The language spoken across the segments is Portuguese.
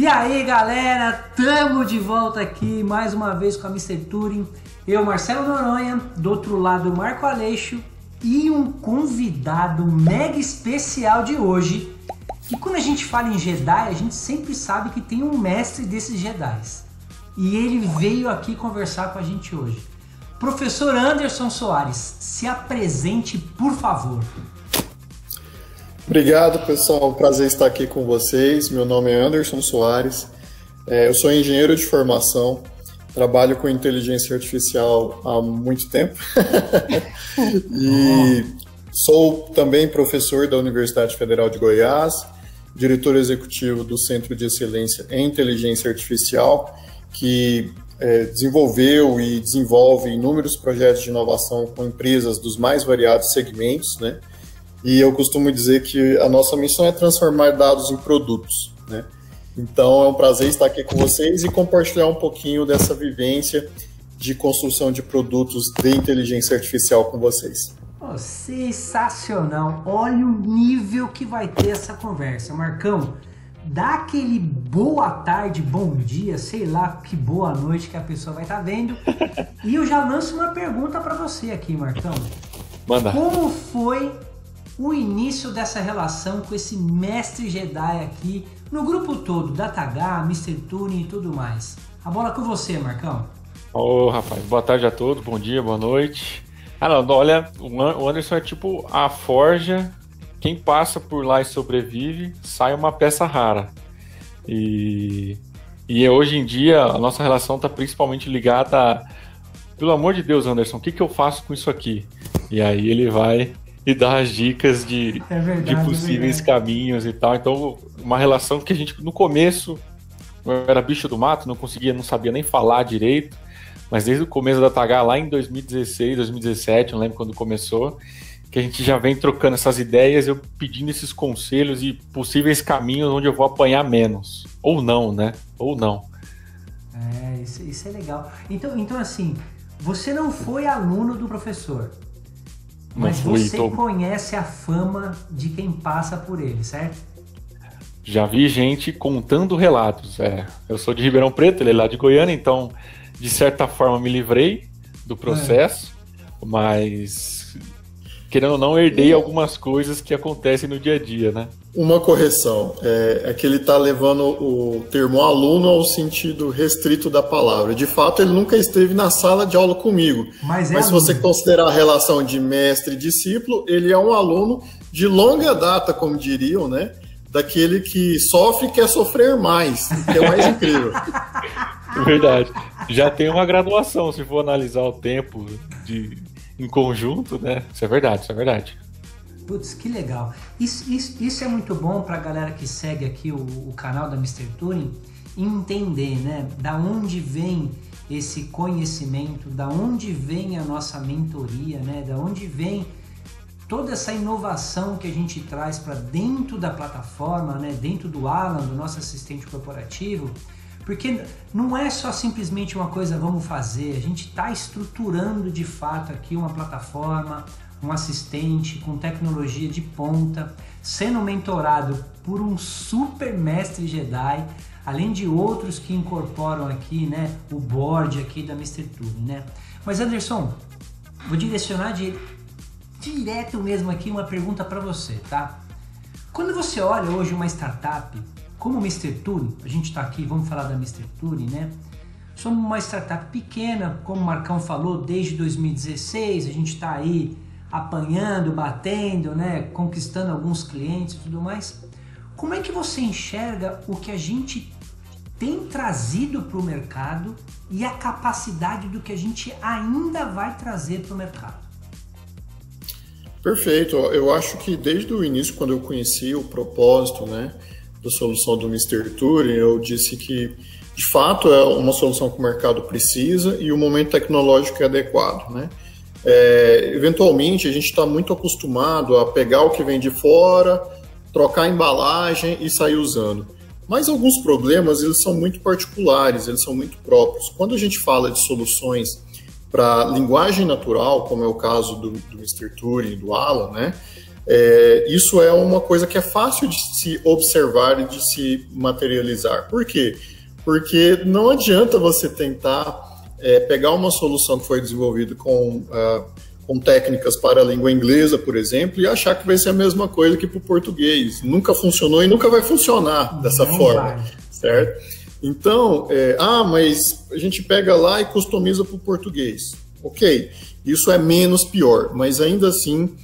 E aí, galera, tamo de volta aqui mais uma vez com a Mr. Turing. Eu, Marcelo Noronha, do outro lado, Marco Aleixo e um convidado mega especial de hoje. Que quando a gente fala em Jedi, a gente sempre sabe que tem um mestre desses Jedis. E ele veio aqui conversar com a gente hoje. Professor Anderson Soares, se apresente, por favor. Obrigado, pessoal. É um prazer estar aqui com vocês. Meu nome é Anderson Soares. Eu sou engenheiro de formação. Trabalho com inteligência artificial há muito tempo. E sou também professor da Universidade Federal de Goiás, diretor executivo do Centro de Excelência em Inteligência Artificial, que desenvolveu e desenvolve inúmeros projetos de inovação com empresas dos mais variados segmentos, né? E eu costumo dizer que a nossa missão é transformar dados em produtos, né? Então é um prazer estar aqui com vocês e compartilhar um pouquinho dessa vivência de construção de produtos de inteligência artificial com vocês. Oh, sensacional! Olha o nível que vai ter essa conversa. Marcão, dá aquele boa tarde, bom dia, sei lá que boa noite que a pessoa vai estar vendo. E eu já lanço uma pergunta para você aqui, Marcão. Manda. Como foi o início dessa relação com esse mestre Jedi aqui no grupo todo, DataH, Mr. Turing e tudo mais? A bola com você, Marcão. Ô, rapaz, boa tarde a todos, bom dia, boa noite. Não, olha, o Anderson é tipo a forja, quem passa por lá e sobrevive, sai uma peça rara. E hoje em dia a nossa relação está principalmente ligada a, pelo amor de Deus, Anderson, o que eu faço com isso aqui? E aí ele vai e dar as dicas de possíveis caminhos e tal. Então, uma relação que a gente, no começo, eu era bicho do mato, não sabia nem falar direito, mas desde o começo da DataH, lá em 2016, 2017, não lembro quando começou, que a gente já vem trocando essas ideias, eu pedindo esses conselhos e possíveis caminhos onde eu vou apanhar menos. Ou não, né? Ou não. Isso é legal. Então assim, você não foi aluno do professor, mas você conhece a fama de quem passa por ele, certo? Já vi gente contando relatos. Eu sou de Ribeirão Preto, ele é lá de Goiânia, então, de certa forma, me livrei do processo, mas, querendo ou não, herdei algumas coisas que acontecem no dia a dia, né? Uma correção, é que ele está levando o termo aluno ao sentido restrito da palavra. De fato, ele nunca esteve na sala de aula comigo. Mas se você considerar a relação de mestre e discípulo, ele é um aluno de longa data, como diriam, né? Daquele que sofre e quer sofrer mais, que é mais incrível. Verdade. Já tem uma graduação, se for analisar o tempo em conjunto, né? Isso é verdade. Putz, que legal. Isso é muito bom para a galera que segue aqui o canal da Mr. Turing entender, né? Da onde vem esse conhecimento, da onde vem a nossa mentoria, né? Da onde vem toda essa inovação que a gente traz para dentro da plataforma, né? Dentro do Alan, do nosso assistente corporativo. Porque não é só simplesmente uma coisa vamos fazer, a gente está estruturando de fato aqui uma plataforma, um assistente com tecnologia de ponta, sendo mentorado por um super mestre Jedi, além de outros que incorporam aqui, né, o board aqui da Mr. Turing, né? Mas Anderson, vou direcionar direto mesmo aqui uma pergunta para você, tá? Quando você olha hoje uma startup como o Mr. Turing, a gente está aqui, vamos falar da Mr. Turing, né? Somos uma startup pequena, como o Marcão falou, desde 2016, a gente está aí apanhando, batendo, né? Conquistando alguns clientes e tudo mais. Como é que você enxerga o que a gente tem trazido para o mercado e a capacidade do que a gente ainda vai trazer para o mercado? Perfeito. Eu acho que desde o início, quando eu conheci o propósito, né, da solução do Mr. Turing, eu disse que, de fato, é uma solução que o mercado precisa e o momento tecnológico é adequado, né? Eventualmente, a gente está muito acostumado a pegar o que vem de fora, trocar a embalagem e sair usando. Mas alguns problemas, eles são muito particulares, eles são muito próprios. Quando a gente fala de soluções para linguagem natural, como é o caso do Mr. Turing e do Alan, né? Isso é uma coisa que é fácil de se observar e de se materializar. Por quê? Porque não adianta você tentar pegar uma solução que foi desenvolvida com técnicas para a língua inglesa, por exemplo, e achar que vai ser a mesma coisa que para o português. Nunca funcionou e nunca vai funcionar dessa forma, certo? Então, mas a gente pega lá e customiza para o português. Ok, isso é menos pior, mas ainda assim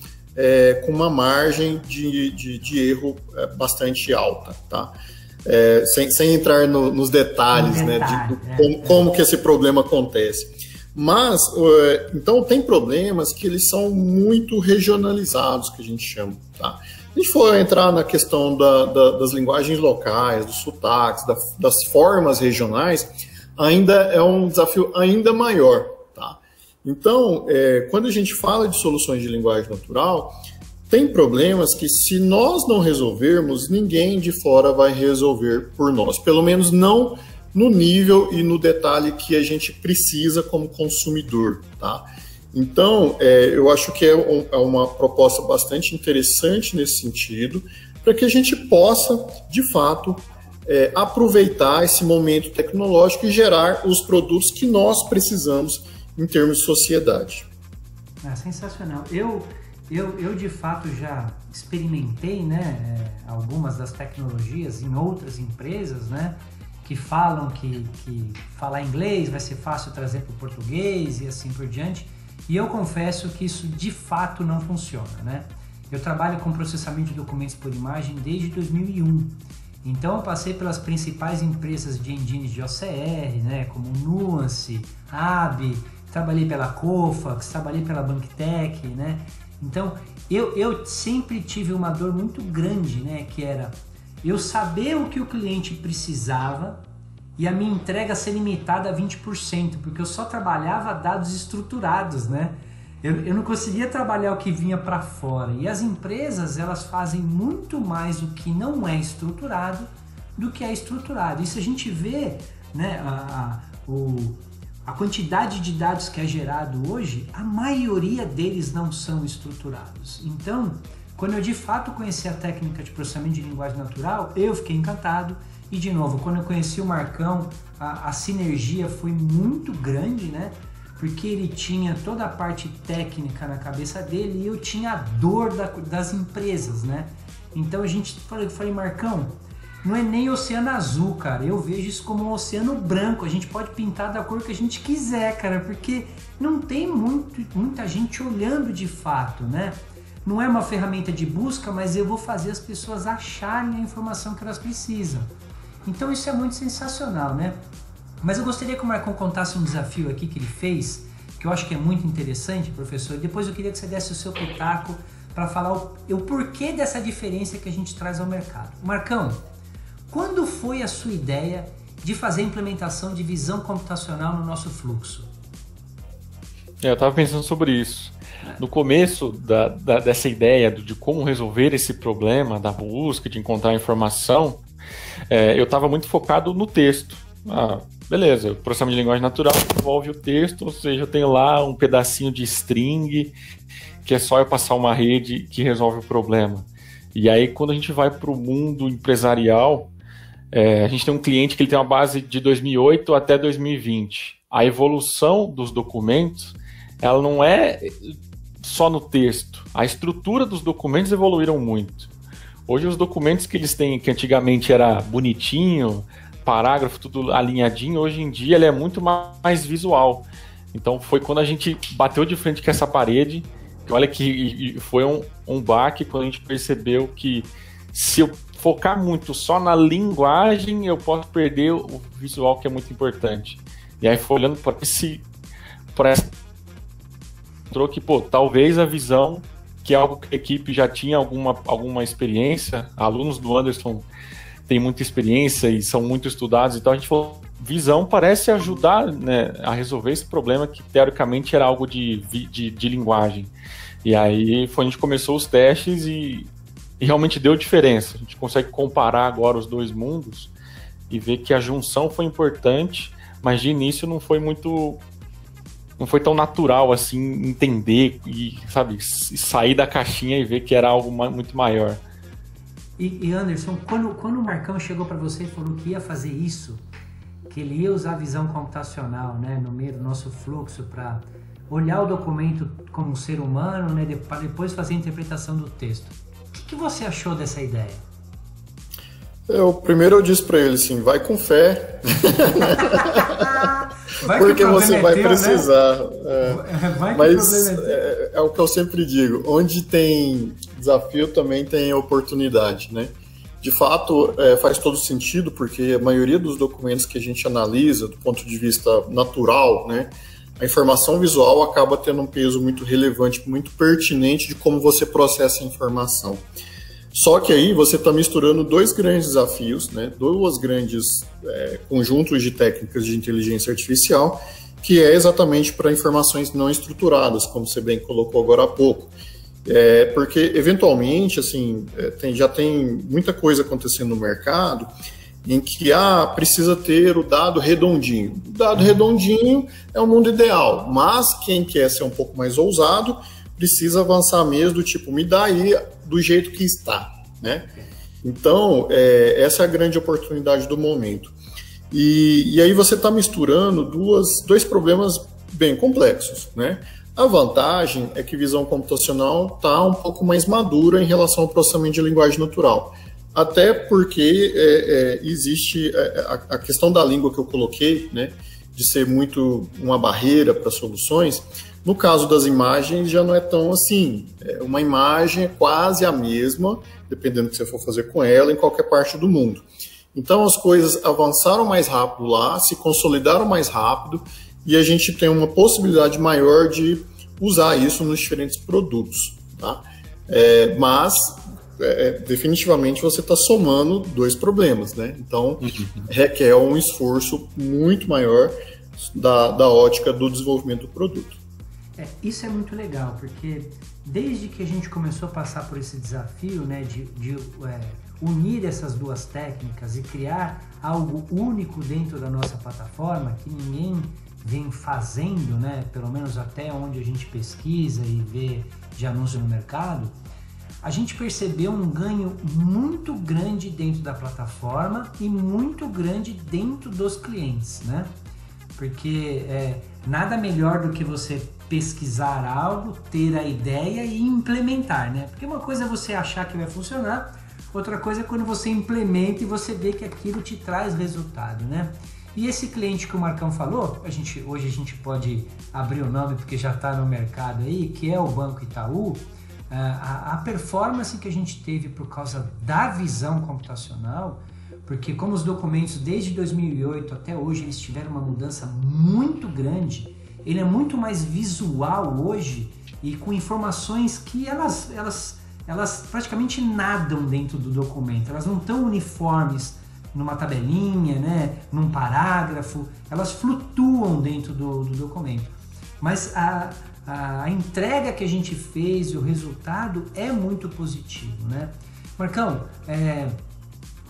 com uma margem de erro bastante alta, tá? Sem entrar nos detalhes, né, de como que esse problema acontece. Mas, então, tem problemas que eles são muito regionalizados, que a gente chama, tá? Se a gente for entrar na questão das linguagens locais, dos sotaques, das formas regionais, ainda é um desafio ainda maior, tá? Então, quando a gente fala de soluções de linguagem natural, tem problemas que, se nós não resolvermos, ninguém de fora vai resolver por nós. Pelo menos não no nível e no detalhe que a gente precisa como consumidor, tá? Então, eu acho que é uma proposta bastante interessante nesse sentido, para que a gente possa, de fato, aproveitar esse momento tecnológico e gerar os produtos que nós precisamos em termos de sociedade. Sensacional. Eu de fato já experimentei, né, algumas das tecnologias em outras empresas, né, que falam que falar inglês vai ser fácil trazer para o português e assim por diante. E eu confesso que isso de fato não funciona, né? Eu trabalho com processamento de documentos por imagem desde 2001. Então eu passei pelas principais empresas de engines de OCR, né, como Nuance, AB, trabalhei pela Kofax, trabalhei pela BankTech, né? Então eu sempre tive uma dor muito grande, né, que era eu saber o que o cliente precisava e a minha entrega ser limitada a 20%, porque eu só trabalhava dados estruturados, né? Eu não conseguia trabalhar o que vinha para fora. E as empresas, elas fazem muito mais o que não é estruturado do que é estruturado. E se a gente vê, né, a quantidade de dados que é gerado hoje, a maioria deles não são estruturados. Então, quando eu de fato conheci a técnica de processamento de linguagem natural, eu fiquei encantado. E de novo, quando eu conheci o Marcão, a sinergia foi muito grande, né? Porque ele tinha toda a parte técnica na cabeça dele e eu tinha a dor das empresas, né? Então eu falei, Marcão, não é nem oceano azul, cara. Eu vejo isso como um oceano branco. A gente pode pintar da cor que a gente quiser, cara, porque não tem muita gente olhando de fato, né? Não é uma ferramenta de busca, mas eu vou fazer as pessoas acharem a informação que elas precisam. Então isso é muito sensacional, né? Mas eu gostaria que o Marcão contasse um desafio aqui que ele fez, que eu acho que é muito interessante, professor, e depois eu queria que você desse o seu pitaco para falar o porquê dessa diferença que a gente traz ao mercado. Marcão, quando foi a sua ideia de fazer a implementação de visão computacional no nosso fluxo? Eu estava pensando sobre isso. No começo dessa ideia de como resolver esse problema da busca, de encontrar informação, eu estava muito focado no texto. Beleza, o processamento de linguagem natural envolve o texto, ou seja, eu tenho lá um pedacinho de string, que é só eu passar uma rede que resolve o problema. E aí, quando a gente vai para o mundo empresarial, a gente tem um cliente que ele tem uma base de 2008 até 2020. A evolução dos documentos, ela não é só no texto. A estrutura dos documentos evoluíram muito. Hoje os documentos que eles têm, que antigamente era bonitinho, parágrafo tudo alinhadinho, hoje em dia ele é muito mais visual. Então foi quando a gente bateu de frente com essa parede, que olha que foi um baque quando a gente percebeu que se eu focar muito só na linguagem, eu posso perder o visual, que é muito importante. E aí foi olhando para esse que, talvez a visão, que é algo que a equipe já tinha alguma experiência, alunos do Anderson têm muita experiência e são muito estudados, então a gente falou, visão parece ajudar, né, a resolver esse problema que teoricamente era algo de linguagem. E aí a gente começou os testes e realmente deu diferença. A gente consegue comparar agora os dois mundos e ver que a junção foi importante, mas de início não foi muito não foi tão natural assim entender e, sabe, sair da caixinha e ver que era algo muito maior. E Anderson, quando o Marcão chegou para você e falou que ia fazer isso, que ele ia usar a visão computacional, né, no meio do nosso fluxo para olhar o documento como um ser humano, né, para depois fazer a interpretação do texto, o que você achou dessa ideia? Primeiro eu disse para ele assim, vai com fé, porque você vai precisar. Né? Mas é o que eu sempre digo, onde tem desafio também tem oportunidade, né? De fato, faz todo sentido, porque a maioria dos documentos que a gente analisa do ponto de vista natural, né, a informação visual acaba tendo um peso muito relevante, muito pertinente de como você processa a informação. Só que aí você está misturando dois grandes desafios, né? Duas grandes conjuntos de técnicas de inteligência artificial, que é exatamente para informações não estruturadas, como você bem colocou agora há pouco. Porque, eventualmente, assim, já tem muita coisa acontecendo no mercado em que precisa ter o dado redondinho. O dado redondinho é o mundo ideal, mas quem quer ser um pouco mais ousado precisa avançar mesmo do tipo, me dá aí do jeito que está, né? Então, essa é a grande oportunidade do momento. E aí você está misturando dois problemas bem complexos, né? A vantagem é que visão computacional está um pouco mais madura em relação ao processamento de linguagem natural. Até porque existe a questão da língua que eu coloquei, né? De ser muito uma barreira para soluções. No caso das imagens, já não é tão assim. Uma imagem é quase a mesma, dependendo do que você for fazer com ela, em qualquer parte do mundo. Então, as coisas avançaram mais rápido lá, se consolidaram mais rápido, e a gente tem uma possibilidade maior de usar isso nos diferentes produtos. Tá? Mas, definitivamente, você está somando dois problemas, né? Então, requer um esforço muito maior da ótica do desenvolvimento do produto. Isso é muito legal, porque desde que a gente começou a passar por esse desafio, né, de unir essas duas técnicas e criar algo único dentro da nossa plataforma, que ninguém vem fazendo, né, pelo menos até onde a gente pesquisa e vê de anúncio no mercado, a gente percebeu um ganho muito grande dentro da plataforma e muito grande dentro dos clientes, né? Porque nada melhor do que você pesquisar algo, ter a ideia e implementar, né? Porque uma coisa é você achar que vai funcionar, outra coisa é quando você implementa e você vê que aquilo te traz resultado, né? E esse cliente que o Marcão falou, hoje a gente pode abrir o nome porque já está no mercado aí, que é o Banco Itaú. A performance que a gente teve por causa da visão computacional, porque como os documentos desde 2008 até hoje eles tiveram uma mudança muito grande, ele é muito mais visual hoje e com informações que elas praticamente nadam dentro do documento, elas não estão uniformes numa tabelinha, né, num parágrafo, elas flutuam dentro do documento. Mas a entrega que a gente fez e o resultado é muito positivo, né? Marcão,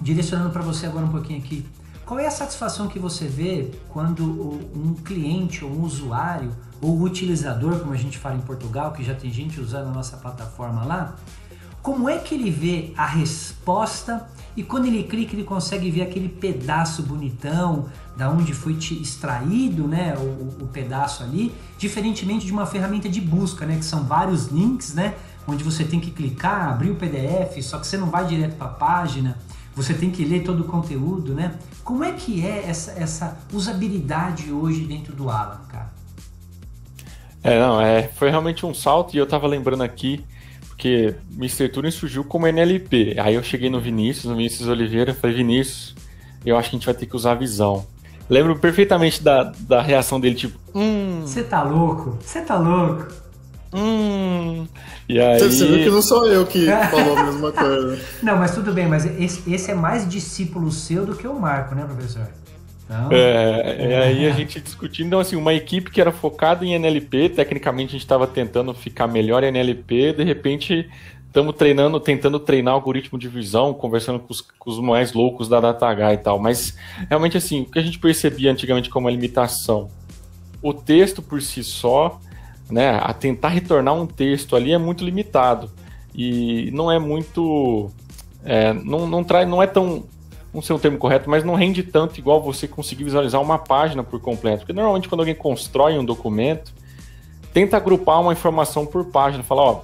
direcionando para você agora um pouquinho aqui, qual é a satisfação que você vê quando um cliente ou um usuário ou utilizador, como a gente fala em Portugal, que já tem gente usando a nossa plataforma lá, como é que ele vê a resposta e quando ele clica ele consegue ver aquele pedaço bonitão da onde foi extraído, né, o pedaço ali, diferentemente de uma ferramenta de busca, né, que são vários links, né, onde você tem que clicar, abrir o PDF, só que você não vai direto para a página, você tem que ler todo o conteúdo, né? Como é que é essa usabilidade hoje dentro do Alan, cara? Foi realmente um salto e eu tava lembrando aqui porque Mr. Turing surgiu como NLP. Aí eu cheguei no Vinícius Oliveira, falei, Vinícius, eu acho que a gente vai ter que usar a visão. Lembro perfeitamente da reação dele, tipo, Você tá louco? Você tá louco? E aí... Você viu que não sou eu que falou a mesma coisa. Não, mas tudo bem, mas esse é mais discípulo seu do que o Marco, né, professor? Então... aí a gente discutindo, então assim, uma equipe que era focada em NLP, tecnicamente a gente estava tentando ficar melhor em NLP, de repente estamos tentando treinar algoritmo de visão, conversando com os mais loucos da DataH e tal, mas realmente assim, o que a gente percebia antigamente como uma limitação o texto por si só, né, a tentar retornar um texto ali é muito limitado e não é muito, não é tão, não sei o termo correto, mas não rende tanto igual você conseguir visualizar uma página por completo, porque normalmente quando alguém constrói um documento, tenta agrupar uma informação por página, fala, ó,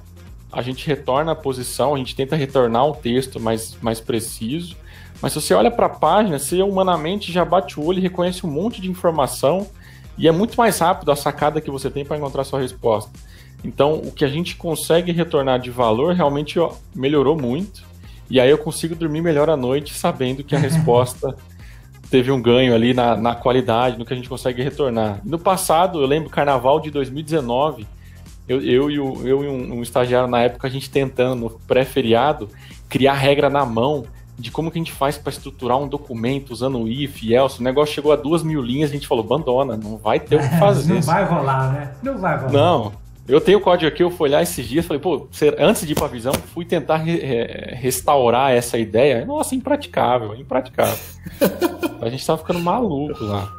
a gente retorna a posição, a gente tenta retornar o texto mais preciso, mas se você olha para a página, você humanamente já bate o olho e reconhece um monte de informação e é muito mais rápido a sacada que você tem para encontrar a sua resposta. Então, o que a gente consegue retornar de valor realmente melhorou muito, e aí eu consigo dormir melhor à noite sabendo que a resposta teve um ganho ali na qualidade, no que a gente consegue retornar. No passado, eu lembro, carnaval de 2019, eu e um estagiário na época, a gente tentando, no pré-feriado, criar regra na mão de como que a gente faz para estruturar um documento usando o if, else. O negócio chegou a 2.000 linhas, a gente falou, abandona, não vai ter o que fazer. Não vai rolar, né? Não vai rolar. Não, eu tenho o código aqui, eu fui olhar esses dias, falei, pô, antes de ir para a visão, fui tentar restaurar essa ideia. Nossa, impraticável. A gente tava ficando maluco lá.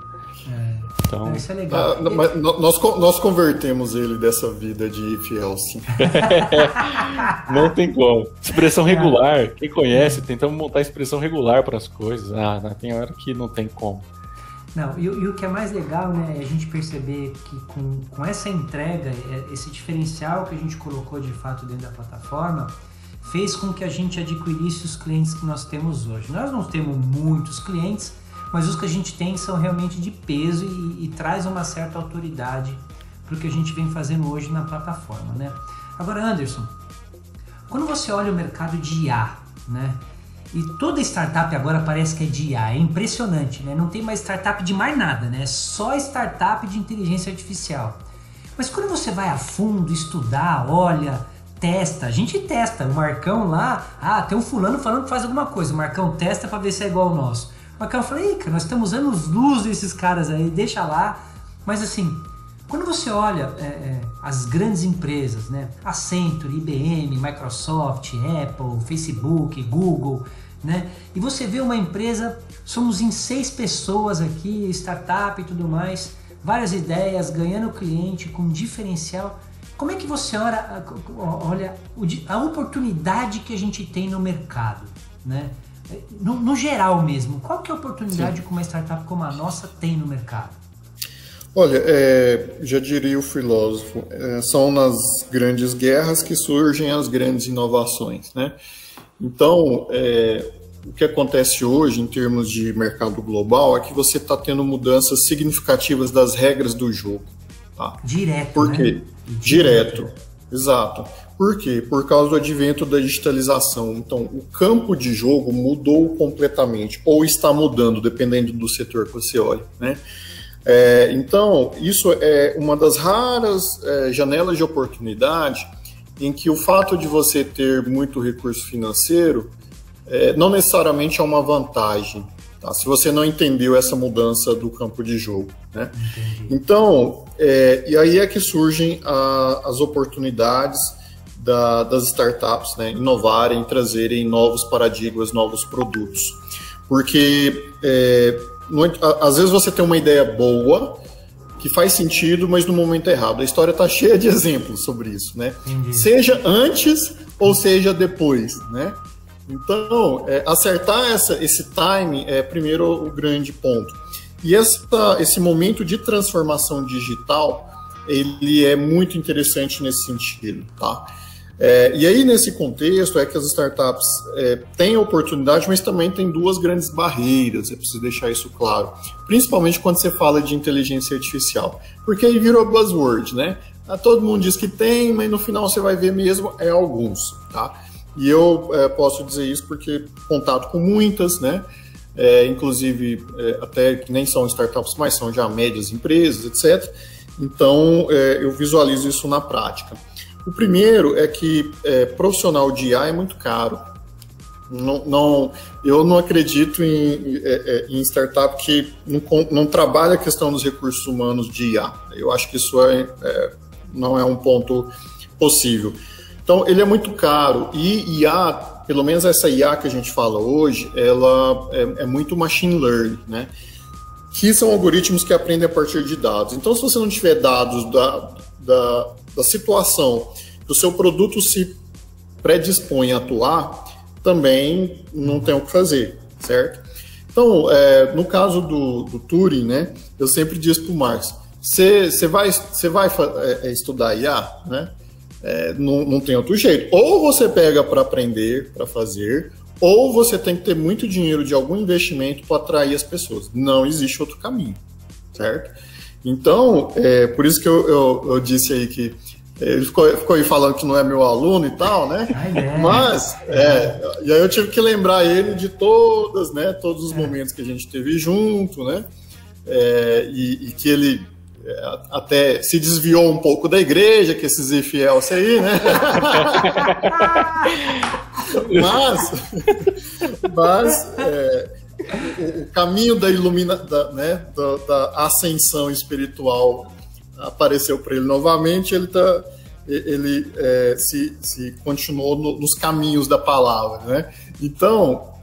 Então, isso é legal. Mas nós convertemos ele dessa vida de if else. Não tem como. Expressão regular, quem conhece, tentamos montar expressão regular para as coisas. Tem hora que não tem como. Não, e o que é mais legal, né, é a gente perceber que com essa entrega, esse diferencial que a gente colocou de fato dentro da plataforma, fez com que a gente adquirisse os clientes que nós temos hoje. Nós não temos muitos clientes, mas os que a gente tem são realmente de peso e traz uma certa autoridade para o que a gente vem fazendo hoje na plataforma, né? Agora, Anderson, quando você olha o mercado de IA, né? E toda startup agora parece que é de IA, é impressionante, né? Não tem mais startup de mais nada, né? É só startup de inteligência artificial. Mas quando você vai a fundo, estudar, olha, testa, a gente testa. O Marcão lá, tem um fulano falando que faz alguma coisa, o Marcão testa para ver se é igual ao nosso. O Marcão fala, cara, nós estamos usando os luz desses caras aí, deixa lá. Mas assim, quando você olha as grandes empresas, né? Accenture, IBM, Microsoft, Apple, Facebook, Google, né? E você vê uma empresa, somos em 6 pessoas aqui, startup e tudo mais, várias ideias, ganhando cliente com diferencial. Como é que você olha a oportunidade que a gente tem no mercado, né? No geral mesmo, qual que é a oportunidade que uma startup como a nossa tem no mercado? Olha, já diria o filósofo, são nas grandes guerras que surgem as grandes inovações, né? Então, o que acontece hoje em termos de mercado global é que você está tendo mudanças significativas das regras do jogo. Tá? Direto, Por quê? Né? Direto, exato. Por quê? Por causa do advento da digitalização. Então, o campo de jogo mudou completamente, ou está mudando, dependendo do setor que você olha, né? Então, isso é uma das raras janelas de oportunidade em que o fato de você ter muito recurso financeiro não necessariamente é uma vantagem, tá? Se você não entendeu essa mudança do campo de jogo, né? Então, e aí é que surgem as oportunidades das startups, né? Inovarem, trazerem novos paradigmas, novos produtos. Porque às vezes você tem uma ideia boa, que faz sentido, mas no momento errado. A história está cheia de exemplos sobre isso, né? Seja antes ou seja depois, né? Então, acertar esse timing é primeiro o grande ponto. E esse momento de transformação digital, ele é muito interessante nesse sentido, tá? E aí, nesse contexto, que as startups têm oportunidade, mas também têm 2 grandes barreiras, é preciso deixar isso claro. Principalmente quando você fala de inteligência artificial. Porque aí virou buzzword, né? Todo mundo diz que tem, mas no final você vai ver mesmo alguns, tá? E eu posso dizer isso porque contato com muitas, né? Inclusive, até que nem são startups, mas são já médias empresas, etc. Então, eu visualizo isso na prática. O primeiro é que profissional de IA é muito caro. Eu não acredito em startup que não trabalha a questão dos recursos humanos de IA. Eu acho que isso não é um ponto possível. Então, ele é muito caro. E IA, pelo menos essa IA que a gente fala hoje, ela é muito machine learning, né? que são algoritmos que aprendem a partir de dados. Então, se você não tiver dados da situação que o seu produto se predispõe a atuar, também não tem o que fazer, certo? Então, no caso do Turing, né, eu sempre disse para o Marcos, você vai estudar IA, né? Não tem outro jeito. Ou você pega para aprender, para fazer, ou você tem que ter muito dinheiro de algum investimento para atrair as pessoas. Não existe outro caminho, certo? Então, por isso que eu disse aí que ele ficou aí falando que não é meu aluno e tal, né? Mas, e aí eu tive que lembrar ele de todos os momentos que a gente teve junto, né? E que ele até se desviou um pouco da igreja, que esses infiéis aí, né? mas o caminho da da ascensão espiritual apareceu para ele novamente. Ele se continuou nos caminhos da palavra, né? Então,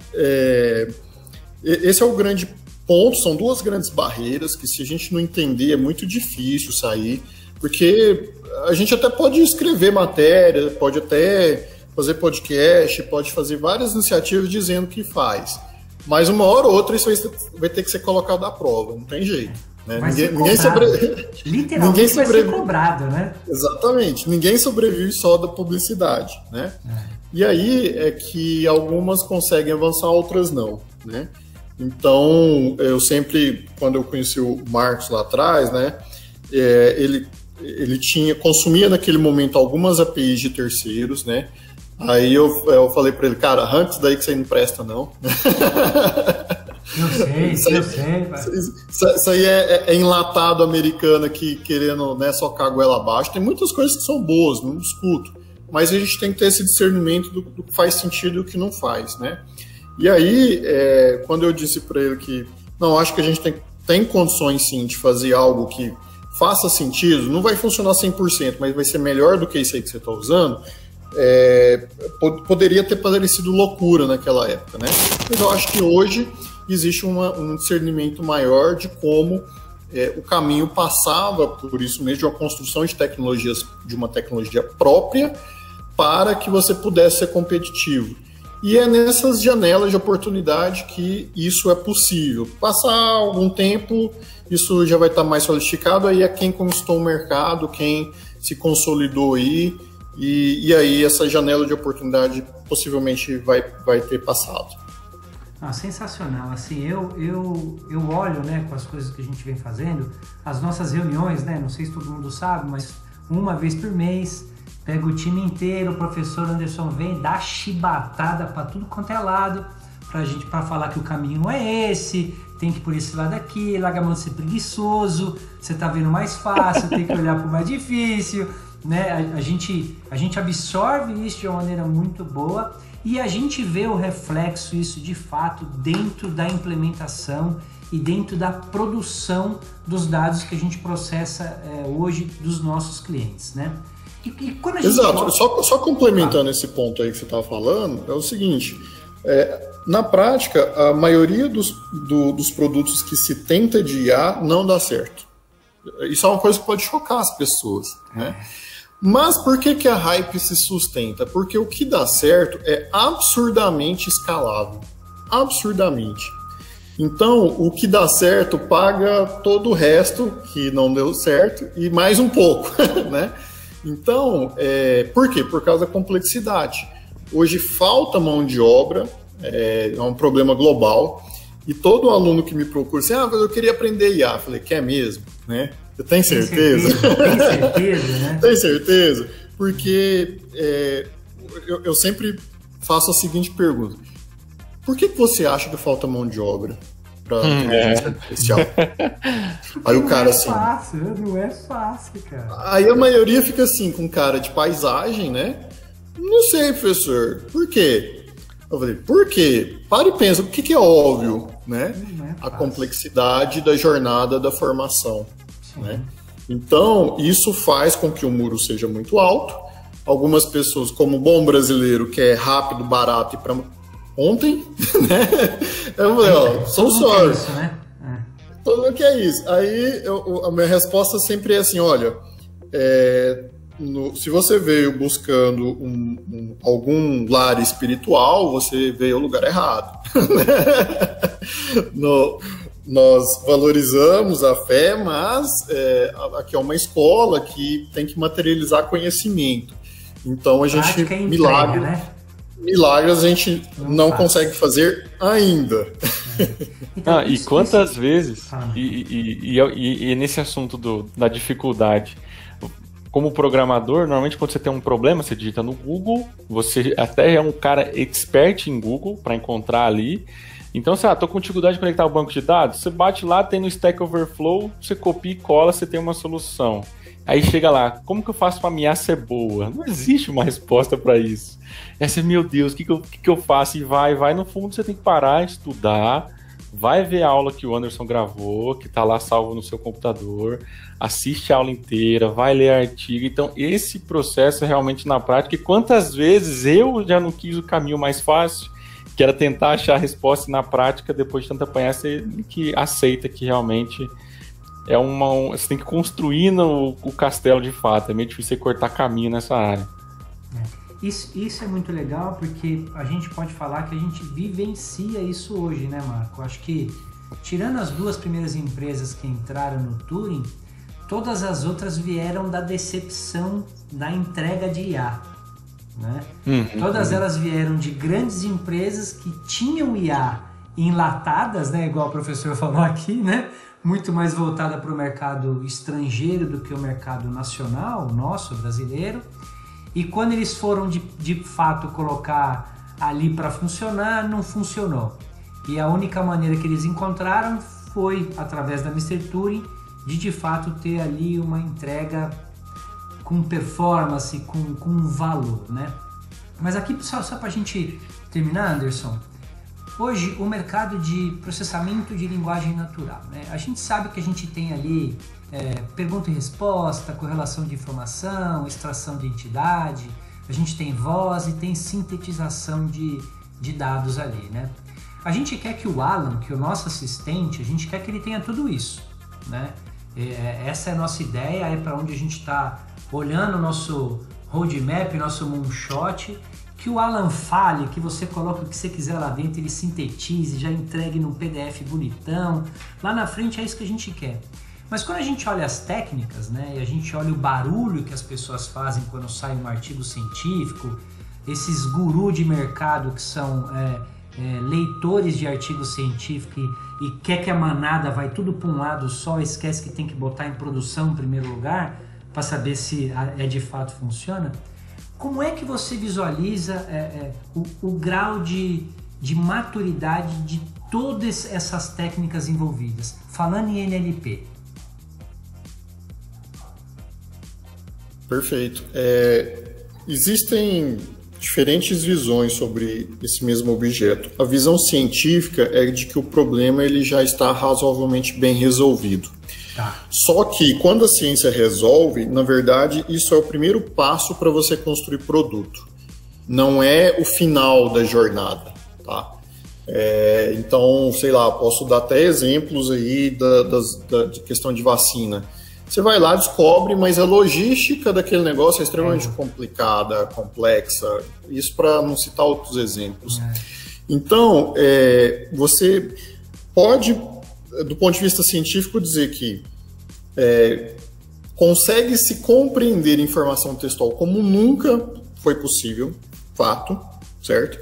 esse é o grande ponto. São duas grandes barreiras que, se a gente não entender, é muito difícil sair, porque a gente até pode escrever matéria, pode até fazer podcast, pode fazer várias iniciativas dizendo que faz, mas uma hora ou outra isso vai ter que ser colocado à prova, não tem jeito, né? Literalmente vai ser cobrado, né? Exatamente, ninguém sobrevive só da publicidade, né? E aí é que algumas conseguem avançar, outras não, né? Então, eu sempre, quando eu conheci o Marcos lá atrás, né, ele consumia naquele momento algumas APIs de terceiros, né? Aí eu falei para ele, cara, arranca isso daí que você não presta, não. Eu sei. Isso aí é enlatado americano aqui querendo, né, socar a goela abaixo. Tem muitas coisas que são boas, não discuto, mas a gente tem que ter esse discernimento do que faz sentido e o que não faz, né? E aí, quando eu disse para ele que não, acho que a gente tem condições sim de fazer algo que faça sentido, não vai funcionar 100%, mas vai ser melhor do que isso aí que você está usando, poderia ter parecido loucura naquela época, né? Mas eu acho que hoje existe um discernimento maior de como o caminho passava por isso mesmo, de uma construção de uma tecnologia própria para que você pudesse ser competitivo. E é nessas janelas de oportunidade que isso é possível. Passar algum tempo, isso já vai estar mais sofisticado, aí é quem conquistou o mercado, quem se consolidou aí, e aí essa janela de oportunidade possivelmente vai ter passado. Sensacional. Assim, eu olho, né, com as coisas que a gente vem fazendo, as nossas reuniões, né, não sei se todo mundo sabe, mas uma vez por mês, pega o time inteiro, o professor Anderson vem, dá chibatada para tudo quanto é lado, para falar que o caminho não é esse, tem que ir por esse lado aqui, larga a mão de ser preguiçoso, você tá vendo mais fácil, tem que olhar para o mais difícil, né? A gente absorve isso de uma maneira muito boa e a gente vê o reflexo isso de fato dentro da implementação e dentro da produção dos dados que a gente processa hoje dos nossos clientes, né? E quando a gente Exato, só complementando esse ponto aí que você estava falando, é o seguinte, na prática, a maioria dos produtos que se tenta de IA não dá certo. Isso é uma coisa que pode chocar as pessoas, né? Mas por que a hype se sustenta? Porque o que dá certo é absurdamente escalável. Absurdamente. Então, o que dá certo paga todo o resto que não deu certo e mais um pouco, né? Então, por quê? Por causa da complexidade. Hoje falta mão de obra, é um problema global, e todo aluno que me procura assim, mas eu queria aprender IA, eu falei, quer mesmo? Né? Você tem certeza? Tem certeza, né? Tem certeza? Porque eu sempre faço a seguinte pergunta, por que você acha que falta mão de obra para inteligência artificial? Aí o cara assim... Não é fácil, cara. Aí a maioria fica assim, com cara de paisagem, né? Não sei, professor. Por quê? Eu falei, por quê? Para e pensa, o que é óbvio, né? A complexidade da jornada da formação, né? Então, isso faz com que o muro seja muito alto. Algumas pessoas, como bom brasileiro, que é rápido, barato e para ontem, né? Eu falei, são sorte. Todo mundo quer isso. Aí a minha resposta sempre é assim, olha, se você veio buscando algum lar espiritual, você veio ao lugar errado. Nós valorizamos a fé, mas aqui é uma escola que tem que materializar conhecimento. Então a gente milagres a gente não consegue fazer ainda. Então, e quantas vezes, e nesse assunto da dificuldade, como programador, normalmente quando você tem um problema, você digita no Google, você até é um cara expert em Google para encontrar ali. Então, sei lá, tô com dificuldade de conectar o banco de dados, você bate lá, tem no Stack Overflow, você copia e cola, você tem uma solução. Aí chega lá, como que eu faço para minha ser boa? Não existe uma resposta para isso. Essa é, meu Deus, o que eu faço? E vai, no fundo você tem que parar, estudar, vai ver a aula que o Anderson gravou, que tá lá salvo no seu computador, assiste a aula inteira, vai ler artigo. Então, esse processo é realmente na prática. E quantas vezes eu já não quis o caminho mais fácil, que era tentar achar a resposta na prática, depois de tanto apanhar, você que aceita que realmente você tem que construir o castelo de fato. É meio difícil você cortar caminho nessa área. Isso é muito legal, porque a gente pode falar que a gente vivencia isso hoje, né, Marco? Acho que, tirando as 2 primeiras empresas que entraram no Turing, todas as outras vieram da decepção da entrega de IA, né? Todas elas vieram de grandes empresas que tinham IA enlatadas, né, igual o professor falou aqui, né? Muito mais voltada para o mercado estrangeiro do que o mercado nacional, nosso, brasileiro. E quando eles foram de fato colocar ali para funcionar, não funcionou. E a única maneira que eles encontraram foi através da Mr. Turing de fato ter ali uma entrega com performance, com valor, né? Mas aqui, só para a gente terminar, Anderson, hoje o mercado de processamento de linguagem natural, né? A gente sabe que a gente tem ali pergunta e resposta, correlação de informação, extração de entidade, a gente tem voz e tem sintetização de dados ali, né? A gente quer que o Alan, que o nosso assistente, a gente quer que ele tenha tudo isso, né? Essa é a nossa ideia, é para onde a gente está olhando o nosso roadmap, nosso moonshot, que o Alan fale, que você coloque o que você quiser lá dentro, ele sintetize, já entregue num PDF bonitão, lá na frente é isso que a gente quer. Mas quando a gente olha as técnicas, né, e a gente olha o barulho que as pessoas fazem quando sai um artigo científico, esses gurus de mercado que são leitores de artigo científico e quer que a manada vai tudo para um lado só, esquece que tem que botar em produção em primeiro lugar para saber se de fato funciona. Como é que você visualiza o grau de maturidade de todas essas técnicas envolvidas, falando em NLP? Perfeito. Existem diferentes visões sobre esse mesmo objeto. A visão científica é de que o problema ele já está razoavelmente bem resolvido. Tá. Só que quando a ciência resolve, na verdade, isso é o primeiro passo para você construir produto. Não é o final da jornada, tá? Então, sei lá, posso dar até exemplos aí de questão de vacina. Você vai lá, descobre, mas a logística daquele negócio é extremamente complicada, complexa. Isso para não citar outros exemplos. Então, você pode, do ponto de vista científico, dizer que consegue se compreender informação textual como nunca foi possível, fato, certo?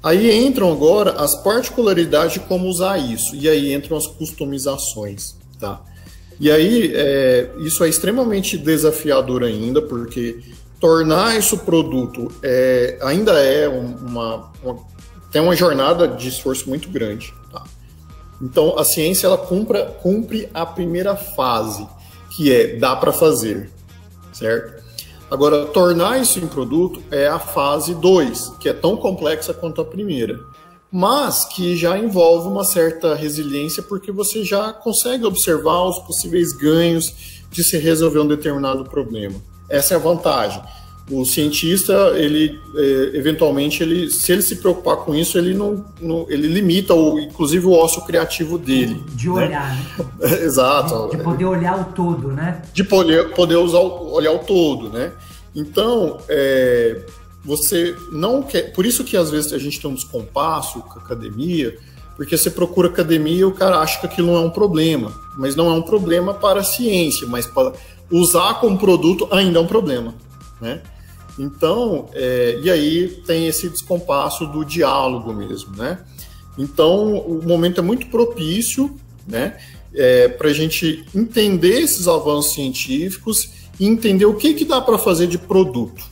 Aí entram agora as particularidades de como usar isso, e aí entram as customizações, tá? E aí, isso é extremamente desafiador ainda, porque tornar isso produto ainda tem uma jornada de esforço muito grande. Tá? Então, a ciência ela cumpre a primeira fase, que dá para fazer, certo? Agora, tornar isso em produto é a fase 2, que é tão complexa quanto a primeira, mas que já envolve uma certa resiliência, porque você já consegue observar os possíveis ganhos de se resolver um determinado problema. Essa é a vantagem. O cientista, ele eventualmente, se ele se preocupar com isso, ele ele limita, inclusive, o ócio criativo dele. De olhar, né? Exato. De poder olhar o todo, né? De poder olhar o todo, né? Então, você não quer... Por isso que, às vezes, a gente tem um descompasso com a academia, porque você procura academia e o cara acha que aquilo não é um problema. Mas não é um problema para a ciência, mas para usar como produto ainda é um problema, né? Então, e aí tem esse descompasso do diálogo mesmo, né? Então, o momento é muito propício, né, para a gente entender esses avanços científicos e entender o que dá para fazer de produto.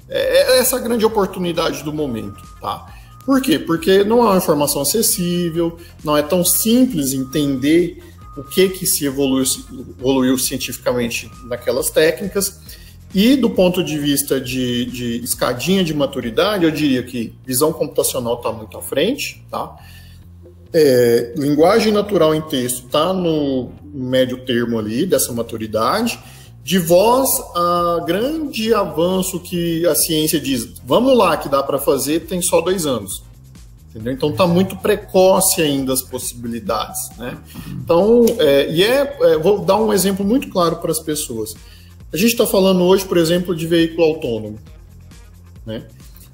É essa a grande oportunidade do momento, tá? Por quê? Porque não é uma informação acessível, não é tão simples entender o que se evoluiu cientificamente naquelas técnicas. E do ponto de vista de escadinha de maturidade, eu diria que visão computacional está muito à frente, tá? Linguagem natural em texto está no médio termo ali dessa maturidade. De voz, a grande avanço que a ciência diz, vamos lá, que dá para fazer, tem só 2 anos. Entendeu? Então está muito precoce ainda as possibilidades, né? Então, vou dar um exemplo muito claro para as pessoas. A gente está falando hoje, por exemplo, de veículo autônomo, né?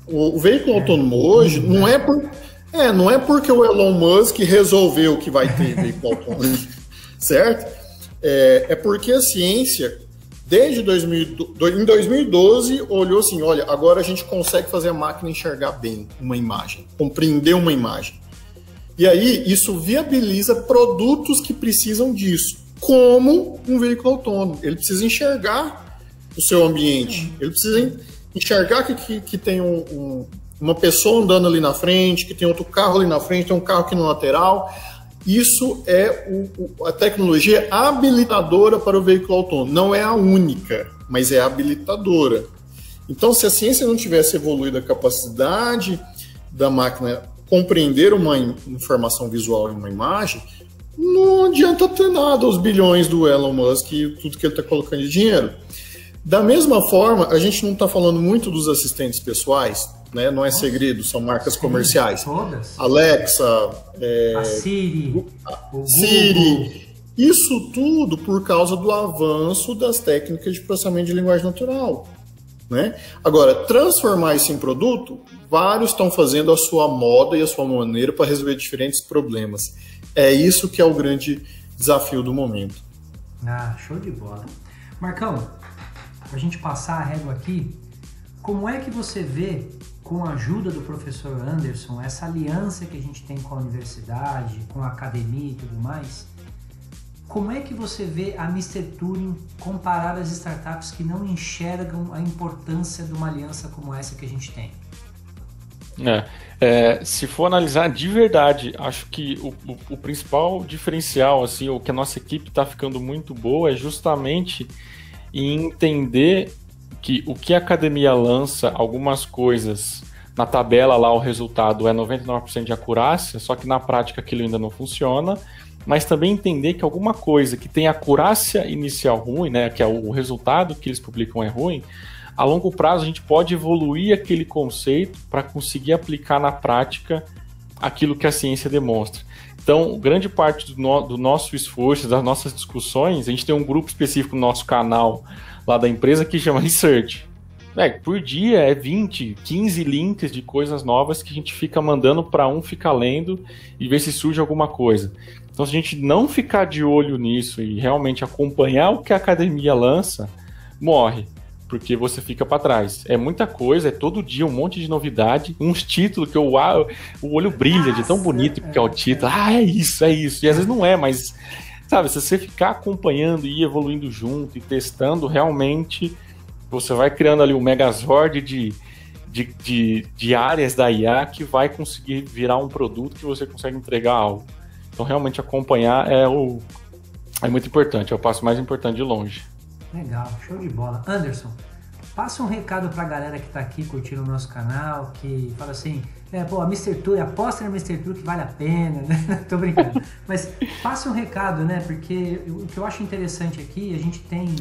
O veículo autônomo hoje não é porque o Elon Musk resolveu que vai ter veículo autônomo, certo? É porque a ciência, desde em 2012, olhou assim, olha, agora a gente consegue fazer a máquina enxergar bem uma imagem, compreender uma imagem. E aí, isso viabiliza produtos que precisam disso, como um veículo autônomo. Ele precisa enxergar o seu ambiente, ele precisa enxergar que tem uma pessoa andando ali na frente, que tem outro carro ali na frente, tem um carro aqui no lateral. Isso é a tecnologia habilitadora para o veículo autônomo. Não é a única, mas é habilitadora. Então, se a ciência não tivesse evoluído a capacidade da máquina compreender uma informação visual em uma imagem, não adianta ter nada os bilhões do Elon Musk e tudo que ele está colocando de dinheiro. Da mesma forma, a gente não está falando muito dos assistentes pessoais, né? Não é segredo, são marcas comerciais. Todas. Alexa, a Siri, Siri. Isso tudo por causa do avanço das técnicas de processamento de linguagem natural, né? Agora, transformar isso em produto, vários estão fazendo a sua moda e a sua maneira para resolver diferentes problemas. É isso que é o grande desafio do momento. Ah, show de bola. Marcão, para a gente passar a régua aqui, como é que você vê, com a ajuda do professor Anderson, essa aliança que a gente tem com a universidade, com a academia e tudo mais, como é que você vê a Mr. Turing comparada às startups que não enxergam a importância de uma aliança como essa que a gente tem? Se for analisar de verdade, acho que o principal diferencial, assim, o que a nossa equipe está ficando muito boa é justamente em entender que o que a academia lança, algumas coisas, na tabela lá o resultado é 99% de acurácia, só que na prática aquilo ainda não funciona, mas também entender que alguma coisa que tem acurácia inicial ruim, né, que é o resultado que eles publicam é ruim, a longo prazo a gente pode evoluir aquele conceito para conseguir aplicar na prática aquilo que a ciência demonstra. Então, grande parte do nosso esforço, das nossas discussões, a gente tem um grupo específico no nosso canal lá da empresa que chama Research. Por dia é 20, 15 links de coisas novas que a gente fica mandando para ficar lendo e ver se surge alguma coisa. Então, se a gente não ficar de olho nisso e realmente acompanhar o que a academia lança, morre, porque você fica para trás. É muita coisa, é todo dia um monte de novidade, uns títulos que o olho brilha de tão bonito que é o título. É isso. E às vezes não é, mas, sabe, se você ficar acompanhando e ir evoluindo junto e testando, realmente você vai criando ali um megazord de áreas da IA que vai conseguir virar um produto que você consegue entregar algo. Então, realmente acompanhar é muito importante, é o passo mais importante de longe. Legal, show de bola. Anderson, passa um recado pra galera que tá aqui curtindo o nosso canal, que fala assim, a Mr. Turing, aposta na Mr. Turing que vale a pena, né? Tô brincando. Mas passa um recado, né? Porque o que eu acho interessante aqui, a gente tem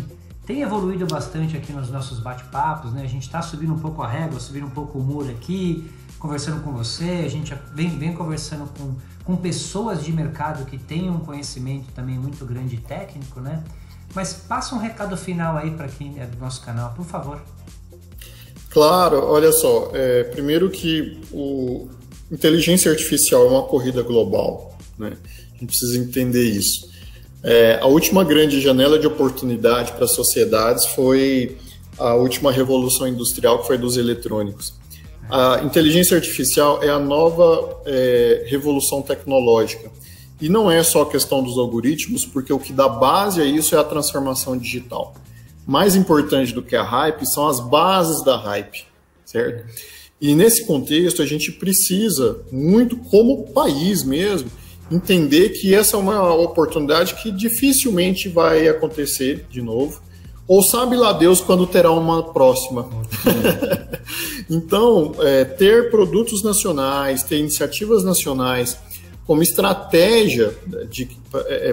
tem evoluído bastante aqui nos nossos bate-papos, né? A gente está subindo um pouco a régua, subindo um pouco o muro aqui, conversando com você, a gente vem conversando com pessoas de mercado que têm um conhecimento também muito grande e técnico, né? Mas passa um recado final aí para quem é do nosso canal, por favor. Claro, olha só, primeiro que inteligência artificial é uma corrida global, né? A gente precisa entender isso. A última grande janela de oportunidade para as sociedades foi a última revolução industrial, que foi dos eletrônicos. A inteligência artificial é a nova revolução tecnológica. E não é só a questão dos algoritmos, porque o que dá base a isso é a transformação digital. Mais importante do que a hype são as bases da hype, certo? E nesse contexto a gente precisa, muito como país mesmo, entender que essa é uma oportunidade que dificilmente vai acontecer de novo, ou sabe lá Deus quando terá uma próxima. Então, ter produtos nacionais, ter iniciativas nacionais como estratégia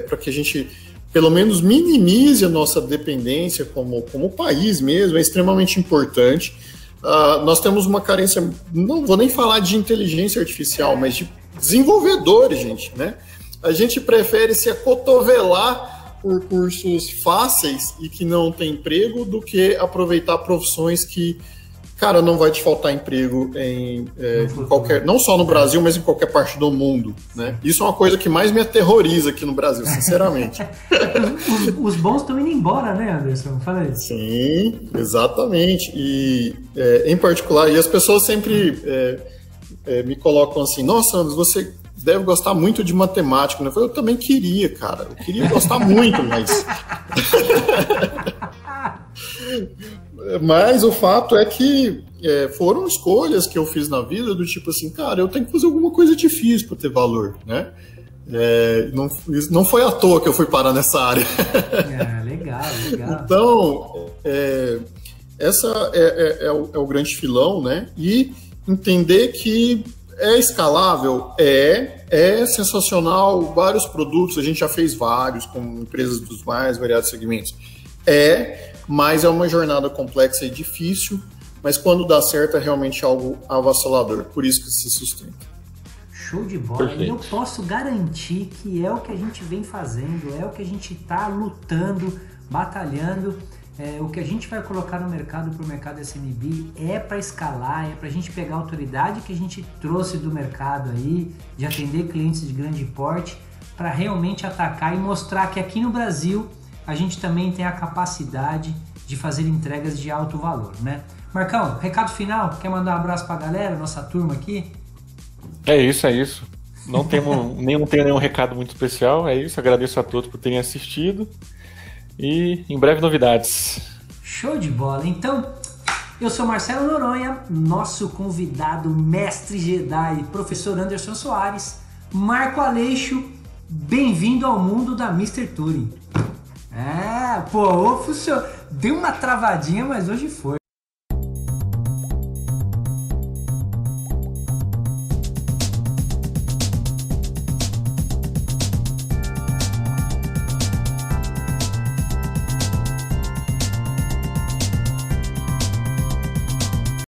para que a gente, pelo menos, minimize a nossa dependência como país mesmo, é extremamente importante. Nós temos uma carência, não vou nem falar de inteligência artificial, mas de desenvolvedores, gente, né? A gente prefere se acotovelar por cursos fáceis e que não tem emprego do que aproveitar profissões que, cara, não vai te faltar emprego em qualquer, não só no Brasil, mas em qualquer parte do mundo, né? Isso é uma coisa que mais me aterroriza aqui no Brasil, sinceramente. Os bons estão indo embora, né, Anderson? Fala aí. Sim, exatamente. E, em particular, e as pessoas sempre me colocam assim, nossa, Anderson, você deve gostar muito de matemática, né? Eu também queria, cara. Eu queria gostar muito, mas... Mas o fato é que foram escolhas que eu fiz na vida do tipo assim, cara, eu tenho que fazer alguma coisa difícil para ter valor, né? Não foi à toa que eu fui parar nessa área. Legal. Então, essa é o grande filão, né? E entender que é escalável, é sensacional, vários produtos, a gente já fez vários com empresas dos mais variados segmentos. Mas é uma jornada complexa e difícil, mas quando dá certo é realmente algo avassalador, por isso que se sustenta. Show de bola. Perfeito. E eu posso garantir que é o que a gente vem fazendo, é o que a gente está lutando, batalhando. O que a gente vai colocar no mercado para o mercado SMB é para escalar, é para a gente pegar a autoridade que a gente trouxe do mercado aí, de atender clientes de grande porte, para realmente atacar e mostrar que aqui no Brasil a gente também tem a capacidade de fazer entregas de alto valor, né? Marcão, recado final? Quer mandar um abraço para a galera, nossa turma aqui? É isso. Não tenho nenhum recado muito especial, é isso. Agradeço a todos por terem assistido e em breve novidades. Show de bola. Então, eu sou Marcelo Noronha, nosso convidado, mestre Jedi, professor Anderson Soares, Marco Aleixo, bem-vindo ao mundo da Mr. Turing. Funcionou. Deu uma travadinha, mas hoje foi.